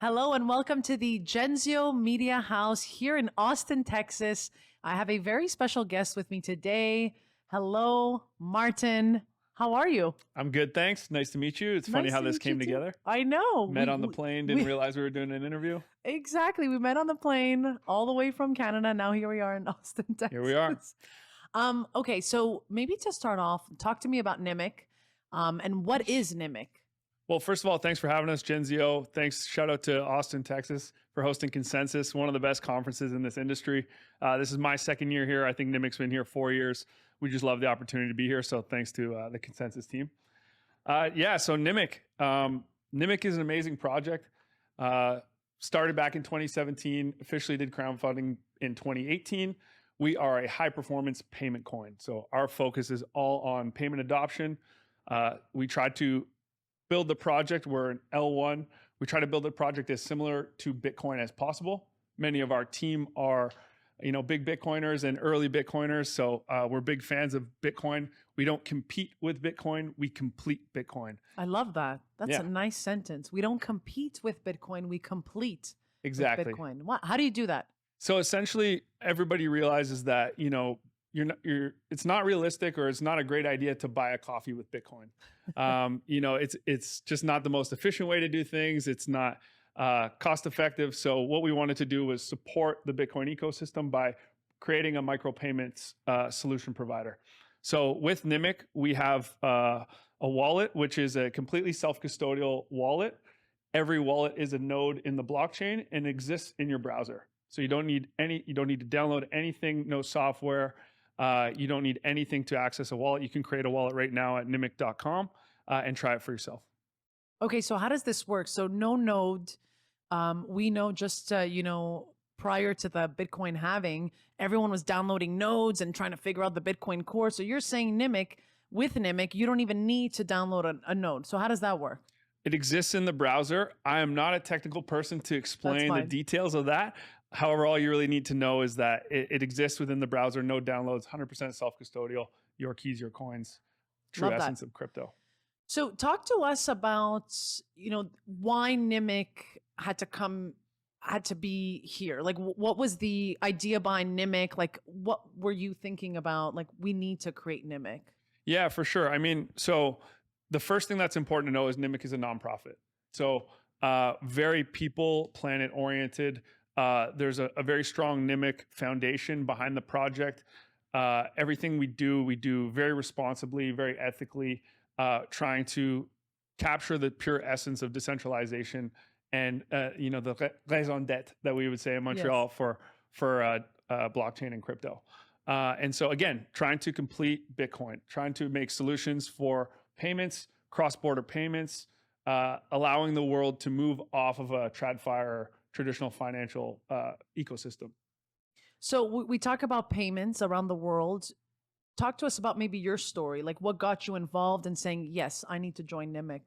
Hello and welcome to the Genzio Media House here in Austin, Texas. I have a very special guest with me today. Hello, Martin. How are you? I'm good, thanks. Nice to meet you. It's funny Nice how to this meet you came too. together. I know. Met on the plane, didn't realize we were doing an interview. Exactly. We met on the plane all the way from Canada. Now here we are in Austin, Texas. Here we are. Okay, so maybe to start off, talk to me about Nimiq. And what is Nimiq? Well, first of all, thanks for having us, Genzio. Thanks. Shout out to Austin, Texas for hosting Consensus, one of the best conferences in this industry. This is my second year here. I think Nimiq's been here 4 years. We just love the opportunity to be here. So thanks to the Consensus team. So Nimiq. Nimiq is an amazing project. Started back in 2017, officially did crowdfunding in 2018. We are a high performance payment coin. So our focus is all on payment adoption. We try to build the project. We're an L1. We try to build a project as similar to Bitcoin as possible. Many of our team are, big Bitcoiners and early Bitcoiners. So we're big fans of Bitcoin. We don't compete with Bitcoin. We complete Bitcoin. I love that. That's a nice sentence. We don't compete with Bitcoin. We complete exactly with Bitcoin. How do you do that? So essentially, everybody realizes that it's not realistic, or it's not a great idea to buy a coffee with Bitcoin. It's just not the most efficient way to do things. It's not cost effective. So what we wanted to do was support the Bitcoin ecosystem by creating a micropayments solution provider. So with Nimiq, we have a wallet, which is a completely self-custodial wallet. Every wallet is a node in the blockchain and exists in your browser. So you don't need to download anything, no software. You don't need anything to access a wallet. You can create a wallet right now at nimiq.com and try it for yourself. Okay, so how does this work? So no node. We know just, prior to the Bitcoin halving, everyone was downloading nodes and trying to figure out the Bitcoin core. So you're saying with Nimiq, you don't even need to download a node. So how does that work? It exists in the browser. I am not a technical person to explain the details of that. However, all you really need to know is that it exists within the browser, no downloads, 100% self-custodial, your keys, your coins, true essence of crypto. So talk to us about, why Nimiq had to be here. Like, what was the idea behind Nimiq? Like, what were you thinking about? Like, we need to create Nimiq. Yeah, for sure. I mean, so the first thing that's important to know is Nimiq is a nonprofit. So very people, planet oriented. There's a very strong Nimiq foundation behind the project. Everything we do very responsibly, very ethically, trying to capture the pure essence of decentralization and the raison d'être that we would say in Montreal for blockchain and crypto. And so again, trying to complete Bitcoin, trying to make solutions for payments, cross-border payments, allowing the world to move off of a TradFi traditional financial ecosystem. So we talk about payments around the world. Talk to us about maybe your story, like what got you involved in saying, yes, I need to join Nimiq.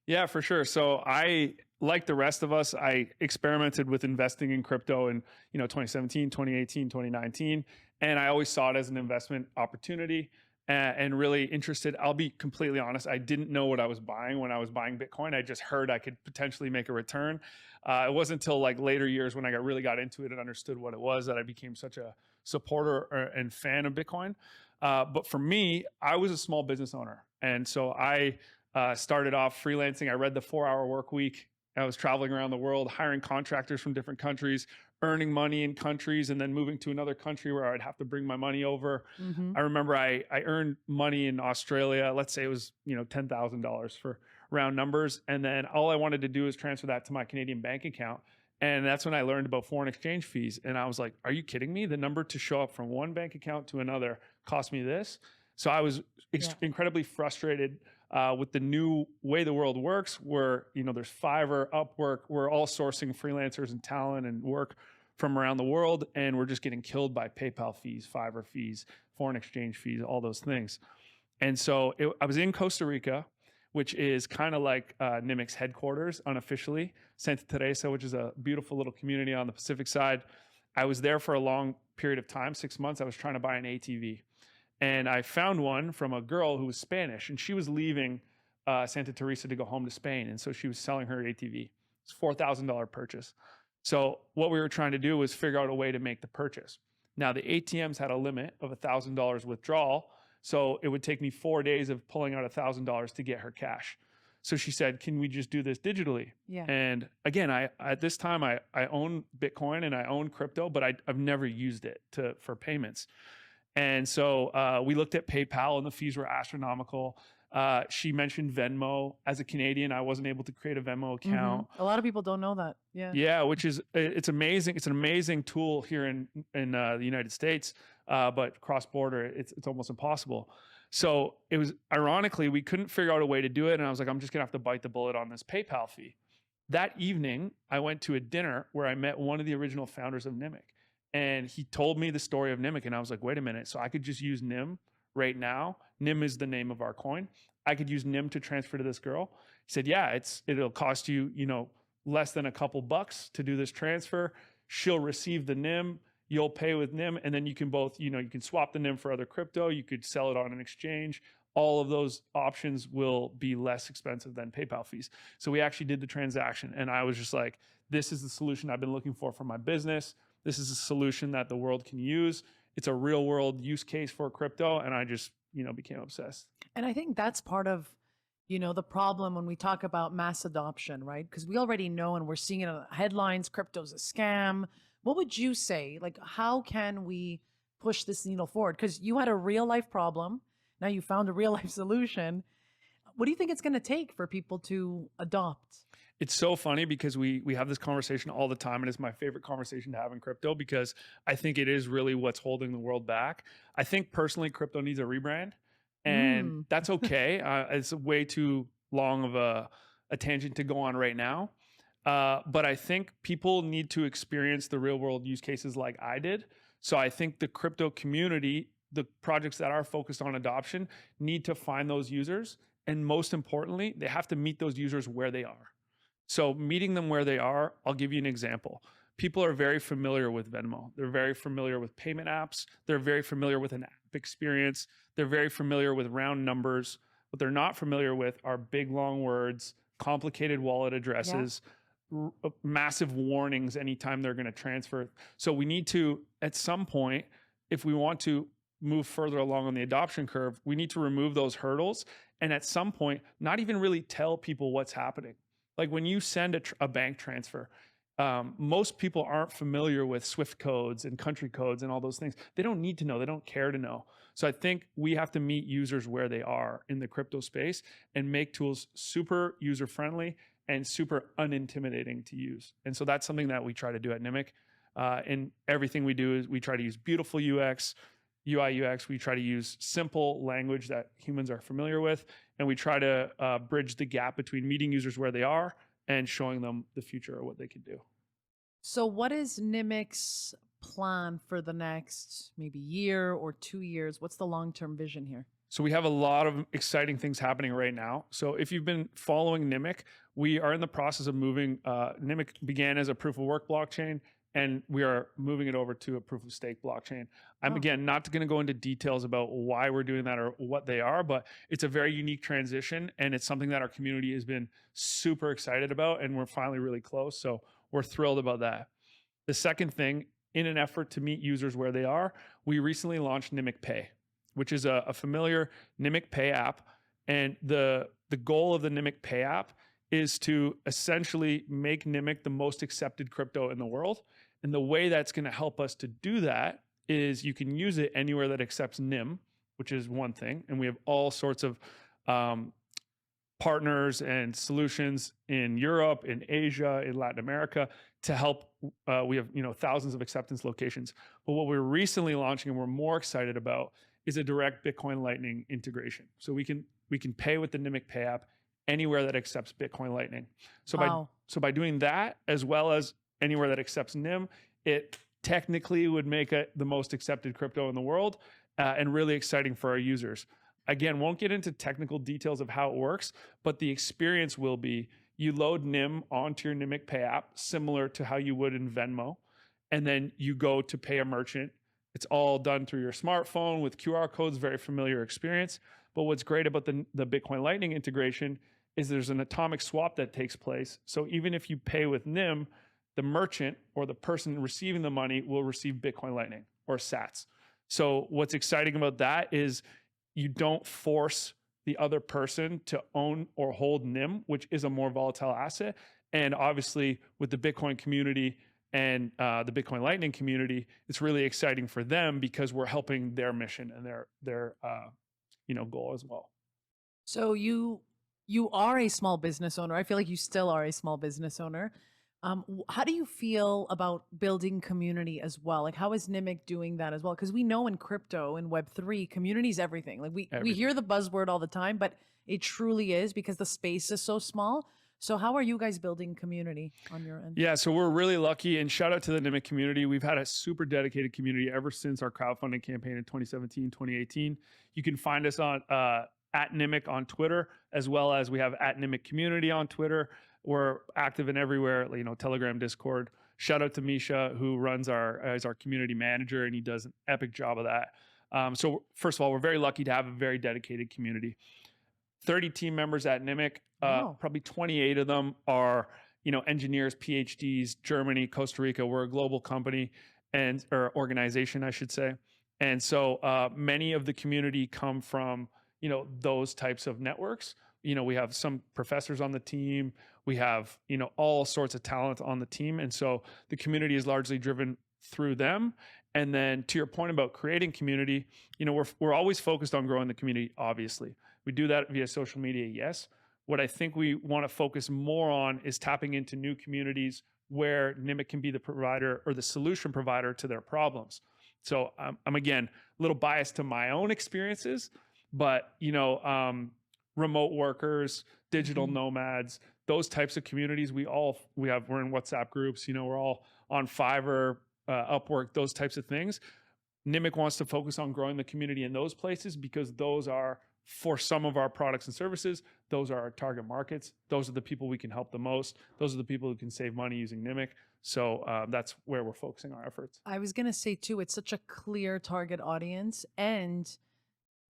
Yeah, for sure. So I, like the rest of us, I experimented with investing in crypto in 2017, 2018, 2019. And I always saw it as an investment opportunity and really interested. I'll be completely honest. I didn't know what I was buying when I was buying Bitcoin. I just heard I could potentially make a return. It wasn't until like later years when I really got into it and understood what it was that I became such a supporter and fan of Bitcoin. But for me, I was a small business owner. And so I started off freelancing. I read the 4-Hour Work Week. I was traveling around the world, hiring contractors from different countries, earning money in countries, and then moving to another country where I'd have to bring my money over. I remember I earned money in Australia. Let's say it was $10,000 for round numbers. And then all I wanted to do is transfer that to my Canadian bank account. And that's when I learned about foreign exchange fees. And I was like, are you kidding me? The number to show up from one bank account to another cost me this. So I was incredibly frustrated with the new way the world works, where there's Fiverr, Upwork, we're all sourcing freelancers and talent and work from around the world, and we're just getting killed by PayPal fees, Fiverr fees, foreign exchange fees, all those things. And so I was in Costa Rica, which is kind of like Nimiq's headquarters unofficially, Santa Teresa, which is a beautiful little community on the Pacific side. I was there for a long period of time, 6 months. I was trying to buy an ATV. And I found one from a girl who was Spanish, and she was leaving Santa Teresa to go home to Spain. And so she was selling her ATV. It's $4,000 purchase. So what we were trying to do was figure out a way to make the purchase. Now the ATMs had a limit of $1,000 withdrawal, so it would take me 4 days of pulling out $1,000 to get her cash. So she said, "Can we just do this digitally?" Yeah. And again, I at this time I own Bitcoin and I own crypto, but I've never used it for payments. And so we looked at PayPal and the fees were astronomical. She mentioned Venmo. As a Canadian, I wasn't able to create a Venmo account. A lot of people don't know that. Yeah. Yeah, which is it's amazing. It's an amazing tool here in the United States, but cross border, it's almost impossible. So it was ironically we couldn't figure out a way to do it, and I was like, I'm just gonna have to bite the bullet on this PayPal fee. That evening, I went to a dinner where I met one of the original founders of Nimiq, and he told me the story of Nimiq, and I was like, wait a minute, so I could just use Nim right now. Nim is the name of our coin. I could use Nim to transfer to this girl. He said, yeah, it'll cost you, less than a couple bucks to do this transfer. She'll receive the Nim, you'll pay with Nim, and then you can both, you can swap the Nim for other crypto, you could sell it on an exchange. All of those options will be less expensive than PayPal fees. So we actually did the transaction, and I was just like, this is the solution I've been looking for my business. This is a solution that the world can use. It's a real world use case for crypto, and I just, became obsessed. And I think that's part of, the problem when we talk about mass adoption, right? Because we already know and we're seeing it in the headlines, crypto's a scam. What would you say? Like, how can we push this needle forward? Because you had a real life problem. Now you found a real life solution. What do you think it's going to take for people to adopt? It's so funny because we have this conversation all the time, and it's my favorite conversation to have in crypto because I think it is really what's holding the world back. I think personally, crypto needs a rebrand, and that's okay. It's way too long of a tangent to go on right now. But I think people need to experience the real world use cases like I did. So I think the crypto community, the projects that are focused on adoption, need to find those users. And most importantly, they have to meet those users where they are. So meeting them where they are, I'll give you an example. People are very familiar with Venmo. They're very familiar with payment apps. They're very familiar with an app experience. They're very familiar with round numbers. What they're not familiar with are big, long words, complicated wallet addresses, massive warnings anytime they're going to transfer. So we need to, at some point, if we want to move further along on the adoption curve, we need to remove those hurdles. And at some point, not even really tell people what's happening. Like when you send a bank transfer, most people aren't familiar with Swift codes and country codes and all those things. They don't need to know. They don't care to know. So I think we have to meet users where they are in the crypto space and make tools super user-friendly and super unintimidating to use. And so that's something that we try to do at Nimiq. And everything we do is we try to use beautiful UX, UI, UX. We try to use simple language that humans are familiar with. And we try to bridge the gap between meeting users where they are and showing them the future of what they can do. So what is Nimiq's plan for the next maybe year or 2 years? What's the long-term vision here? So we have a lot of exciting things happening right now. So if you've been following Nimiq, we are in the process of moving. Nimiq began as a proof of work blockchain, and we are moving it over to a proof of stake blockchain. I'm again not going to go into details about why we're doing that or what they are, but it's a very unique transition, and it's something that our community has been super excited about, and we're finally really close. So we're thrilled about that. The second thing, in an effort to meet users where they are, we recently launched Nimiq Pay, which is a familiar Nimiq Pay app. And the goal of the Nimiq Pay app is to essentially make Nimiq the most accepted crypto in the world. And the way that's going to help us to do that is you can use it anywhere that accepts NIM, which is one thing. And we have all sorts of partners and solutions in Europe, in Asia, in Latin America to help. We have thousands of acceptance locations. But what we're recently launching and we're more excited about is a direct Bitcoin Lightning integration. So we can pay with the Nimiq Pay app anywhere that accepts Bitcoin Lightning. So by doing that, as well as anywhere that accepts NIM, it technically would make it the most accepted crypto in the world, and really exciting for our users. Again, won't get into technical details of how it works, but the experience will be you load NIM onto your Nimiq Pay app, similar to how you would in Venmo, and then you go to pay a merchant. It's all done through your smartphone with QR codes, very familiar experience. But what's great about the Bitcoin Lightning integration is there's an atomic swap that takes place. So even if you pay with NIM, the merchant or the person receiving the money will receive Bitcoin Lightning or sats. So what's exciting about that is you don't force the other person to own or hold NIM, which is a more volatile asset. And obviously with the Bitcoin community and the Bitcoin Lightning community, it's really exciting for them because we're helping their mission and their goal as well. So you are a small business owner. I feel like you still are a small business owner. How do you feel about building community as well? Like, how is Nimiq doing that as well? Because we know in crypto and Web3, community is everything. Like we hear the buzzword all the time, but it truly is because the space is so small. So how are you guys building community on your end? Yeah, so we're really lucky, and shout out to the Nimiq community. We've had a super dedicated community ever since our crowdfunding campaign in 2017, 2018. You can find us on at Nimiq on Twitter, as well as we have at Nimiq community on Twitter. We're active in everywhere, Telegram, Discord. Shout out to Misha, who runs is our community manager, and he does an epic job of that. So first of all, we're very lucky to have a very dedicated community. 30 team members at Nimiq. Wow. Probably 28 of them are, engineers, PhDs, Germany, Costa Rica. We're a global company or organization, I should say. And so many of the community come from, those types of networks. We have some professors on the team. We have, all sorts of talent on the team. And so the community is largely driven through them. And then to your point about creating community, we're always focused on growing the community, obviously. We do that via social media, yes. What I think we want to focus more on is tapping into new communities where Nimiq can be the provider or the solution provider to their problems. So I'm again a little biased to my own experiences, but remote workers, digital nomads, those types of communities, we're in WhatsApp groups, we're all on Fiverr, Upwork, those types of things. Nimiq wants to focus on growing the community in those places because those are, for some of our products and services, those are our target markets. Those are the people we can help the most. Those are the people who can save money using Nimiq. So that's where we're focusing our efforts. I was going to say too, it's such a clear target audience, and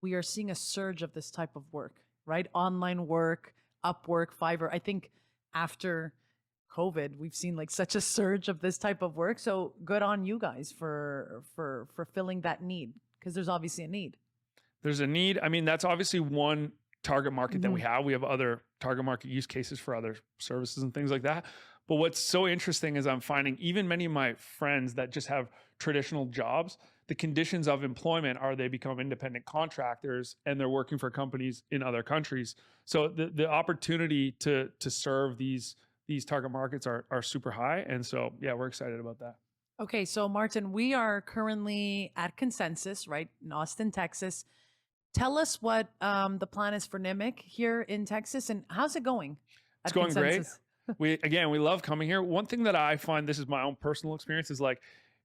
we are seeing a surge of this type of work, right? Online work, Upwork, Fiverr. I think after COVID, we've seen like such a surge of this type of work. So good on you guys for filling that need, because there's obviously a need. There's a need. I mean, that's obviously one target market that we have. We have other target market use cases for other services and things like that. But what's so interesting is I'm finding even many of my friends that just have traditional jobs, the conditions of employment are they become independent contractors and they're working for companies in other countries. So the opportunity to serve these target markets are super high. And so, yeah, we're excited about that. Okay, so Martin, we are currently at Consensus, right, in Austin, Texas. Tell us what the plan is for Nimiq here in Texas, and how's it going? It's going Consensus? Great. We love coming here. One thing that I find, this is my own personal experience, is like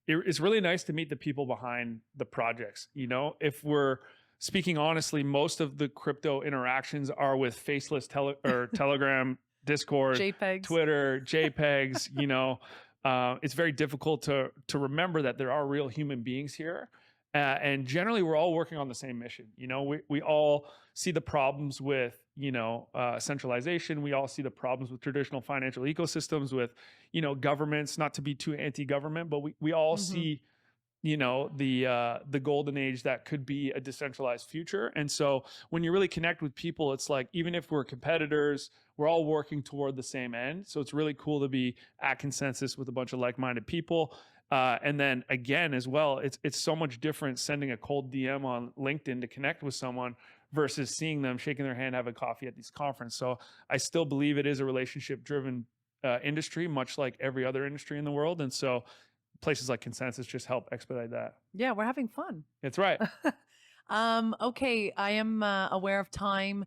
it's really nice to meet the people behind the projects. If we're speaking honestly, most of the crypto interactions are with faceless Telegram, Discord, JPEGs. Twitter, JPEGs. It's very difficult to remember that there are real human beings here. And generally, we're all working on the same mission. We all see the problems with, centralization. We all see the problems with traditional financial ecosystems, with, governments, not to be too anti-government, but we all see, the golden age that could be a decentralized future. And so when you really connect with people, it's like, even if we're competitors, we're all working toward the same end. So it's really cool to be at Consensus with a bunch of like-minded people. And then again, as well, it's so much different sending a cold DM on LinkedIn to connect with someone versus seeing them, shaking their hand, have a coffee at this conference. So I still believe it is a relationship-driven industry, much like every other industry in the world. And so places like Consensus just help expedite that. Yeah, we're having fun. That's right. Okay, I am aware of time.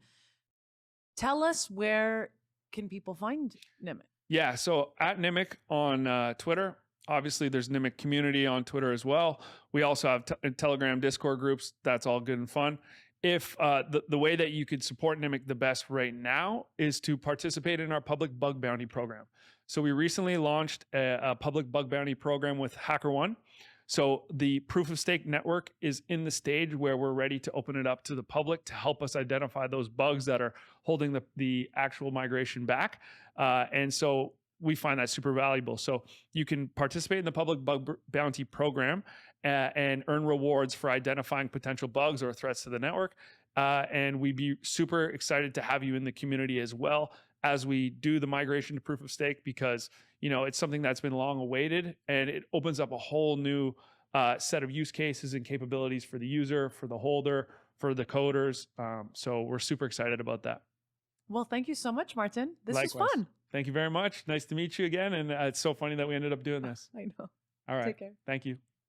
Tell us, where can people find Nimiq? Yeah, so at Nimiq on Twitter. Obviously, there's Nimiq community on Twitter as well. We also have Telegram, Discord groups. That's all good and fun. If the way that you could support Nimiq the best right now is to participate in our public bug bounty program. So we recently launched a public bug bounty program with HackerOne. So the proof of stake network is in the stage where we're ready to open it up to the public to help us identify those bugs that are holding the actual migration back. And so we find that super valuable. So you can participate in the public bug bounty program and earn rewards for identifying potential bugs or threats to the network. And we'd be super excited to have you in the community as well as we do the migration to proof of stake, because it's something that's been long awaited, and it opens up a whole new set of use cases and capabilities for the user, for the holder, for the coders. So we're super excited about that. Well, thank you so much, Martin. This Likewise. was fun. Thank you very much. Nice to meet you again. And it's so funny that we ended up doing this. I know. All right. Take care. Thank you.